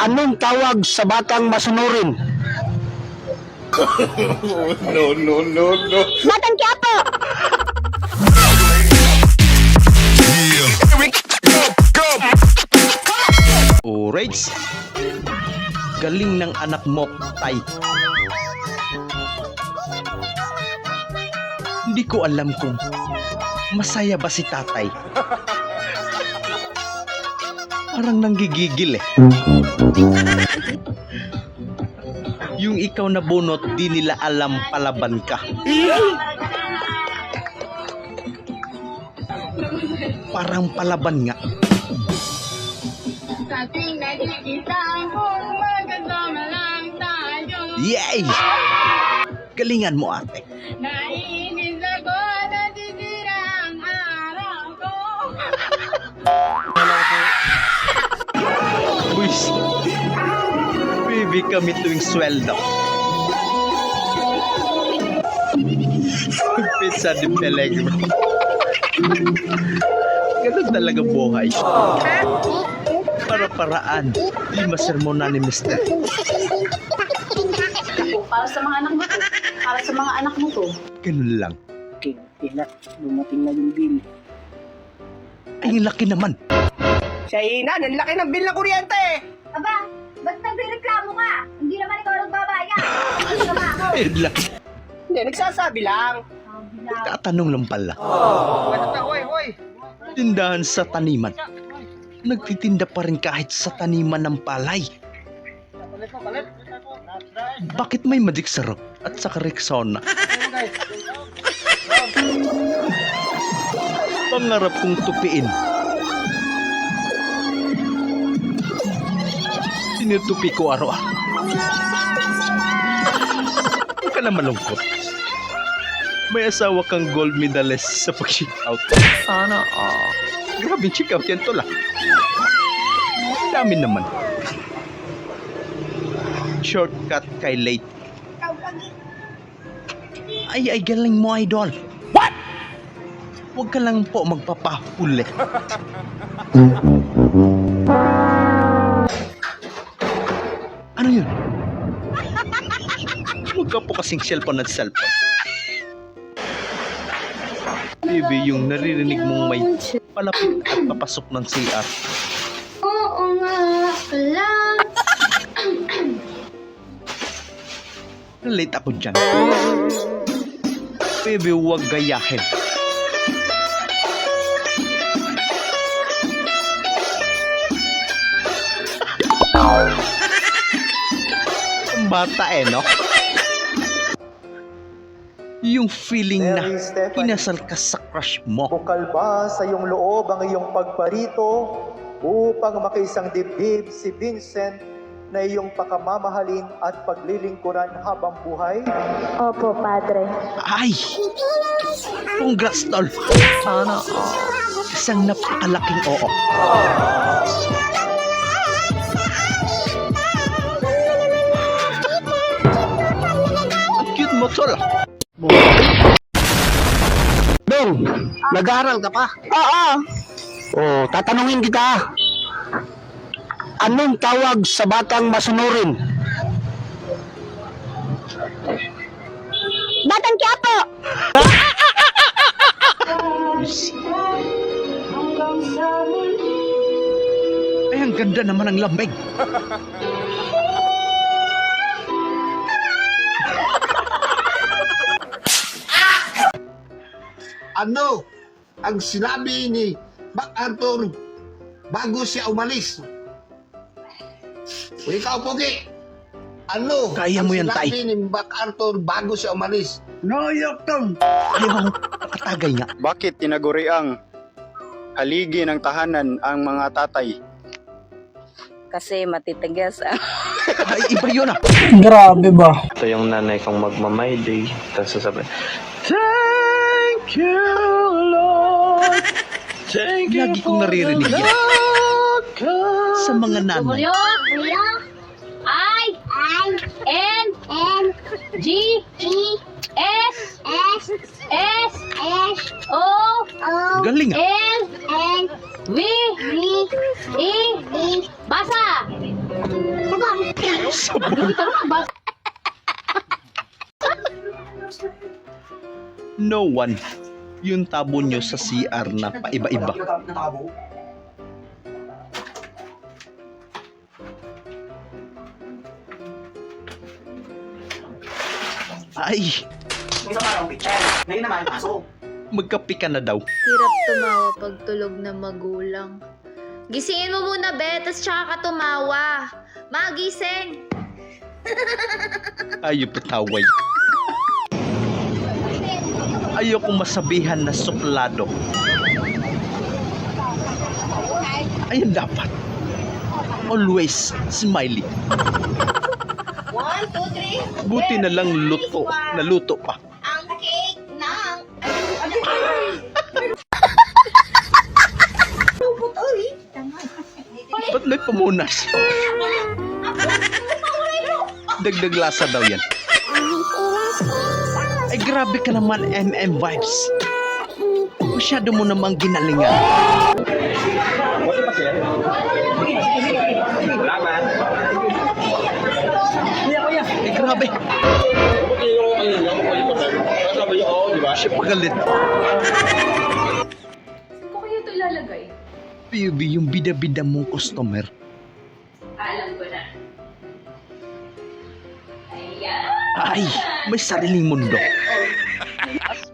Anong tawag sa batang masunurin? No. Batang Quiapo! Alright. Galing ng anak mo, Tay. Hindi ko alam kung masaya ba si tatay. Parang nanggigigil eh. Yung ikaw na bunot, di nila alam palaban ka. Parang palaban nga. Sa ating nakikita kung magkasama lang tayo. Yay! Galingan mo, ate. Naiinis ako, nasisira ang araw ko. Buwis. Baby kami tuwing sweldo. Pizza de Pelegro. Ganun talaga buhay. Para-paraan. Di masermonan ni Mister. Para sa mga anak mo to. Para sa mga anak mo to. Ganun lang. Okay, ilat. Dumating na yung bill. Ay, laki naman. Siya Inan, ang laki ng bill ng kuryente! Aba, ba't nagreklamo ka? Hindi naman ikaw nagbabayad. Ano ka ba ako? Ay, laki. Hindi, nagsasabi lang. Tatanong lang pala. Hoy! Tindahan sa taniman. Nagtitinda pa rin kahit sa taniman ng palay. Bakit may Magic Syrup at saka Rexona? Pangarap kong tupiin. Tinutupi ko araw-araw. Huwag ka na malungkot. May asawa kang gold medalist sa pag-check-out. Sana, grabe check-out yan to lang. Dami naman. Shortcut kay late. Ay, galing mo, idol. What? Huwag ka lang po magpapahuli. Ano yun? Huwag ka po kasing cellphone at cellphone. Baby, yung naririnig mong may palapit at papasok ng CR. Oo nga pala. Late ako dyan. Baby, huwag gayahin. Ang bata no? Yung feeling na kinasal ka sa crush mo. Bukal ba sa iyong loob ang iyong pagparito upang makiisang dibdib si Vincent na iyong pakamamahalin at paglilingkuran habang buhay? Opo, Padre. Ay! Congrats, tol! Sana, isang napakalaking oo. Ang cute mo, tol! Dong, nag-aaral ka pa? Oo. Oh, tatanungin kita. Anong tawag sa batang masunurin? Batang Quiapo! Ay, ang ganda naman ang lambing. Ano ang sinabi ni MacArthur bago siya umalis? O ikaw, Pogi, ano Kaya mo yan, ang Tay. sinabi ni MacArthur bago siya umalis? No, Yoktong. Ayaw, pakatagay nga. Bakit tinaguri ang haligi ng tahanan ang mga tatay? Kasi matitigas ang Ay, iba yun ah. Grabe ba? Ito yung nanay kong magmamay day. Tapos sasabihin, Thank you, Lord. Thank you. Lagi kong naririnig yan. Sa mga nanay. Julio, I-N-G-S-S-O Galing ah. L-N-W-E-E. Basa! Sabon. No one. Yung tabo nyo sa CR na paiba-iba. Ay! Magkapi ka na daw. Hirap tumawa pag tulog na magulang. Gisingin mo muna, Bet, tas tsaka ka tumawa. Magising! Ayaw pataway. Ayaw kong masabihan na suplado. Ayun dapat. Always smiley. 1, 2, 3. Buti na lang luto. Naluto pa. Ang cake ng... Ba't may pamunas? Dagdag lasa daw yan. Ay grabe ka naman, MM Vibes. Masyado mo namang ginalingan. Ay grabe. Siya pagalit. Saan ko kaya ito ilalagay? PUB yung bida-bida mong customer. Alam ko na. Ay, may sariling mundo.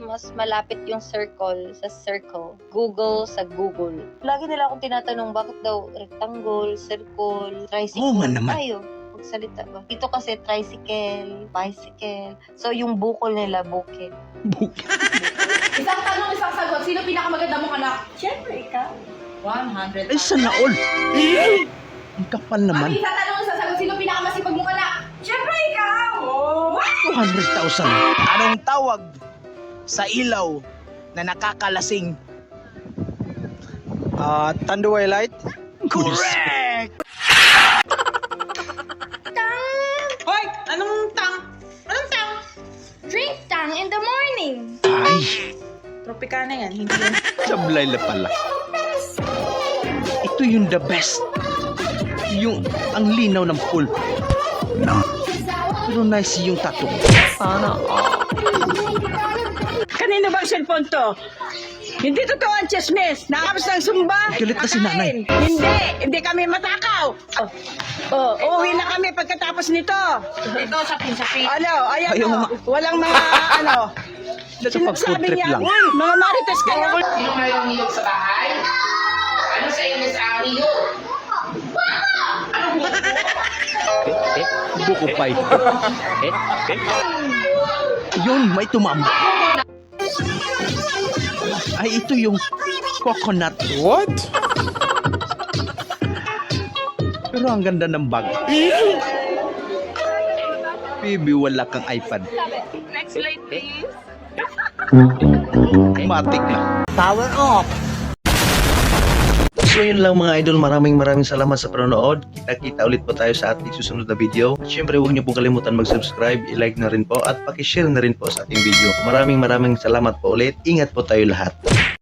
Mas malapit yung circle sa circle. Google sa Google. Lagi nila akong tinatanong bakit daw rectangle, circle, tricycle. Oo nga naman. Tayo, magsalita ba? Dito kasi tricycle, bicycle. So yung bukol nila, bukid. Bukid. Isang tanong, isang sagot. Sino pinakamaganda mong anak? Siyempre, ikaw. 100. Ay, sana all. Ang kapal naman. Mami, isang tanong, isang sagot. Sino pinakamasipag mong anak? Siyempre, ikaw. Oh. 200,000. Anong tawag sa ilaw na nakakalasing? Tanduay light? Correct! Hoy, anong tang? Anong tang? Drink tang in the morning. Ay, Tropicana yan, hindi yan. sablay na pala. Ito yung the best. Yung ang linaw ng pool. Pero nice yung tattoo. Kanino bang cellphone to? Hindi totoo ang chismis. Nakapos ng sumba. Galit na si nanay. Hindi kami matakaw. Uuwi na kami pagkatapos nito. Ito, sapin-sapin. Ayan Ayaw o. nga. Walang mga Nakapag-food trip lang. Mga marites kayo. Sino mayroong niyog sa bahay? Ano sa iyo, Miss Ari yun? Buko pie. Yun, may tumama. Ay, ito yung coconut. What? Pero ang ganda ng bag. Baby, wala kang iPad. Next slide, please. Matik lang. Power off. So yun lang mga idol, maraming salamat sa panonood. Kita-kita ulit po tayo sa ating susunod na video. At syempre huwag niyo po kalimutan mag-subscribe, i-like na rin po at pakishare na rin po sa ating video. Maraming salamat po ulit. Ingat po tayo lahat.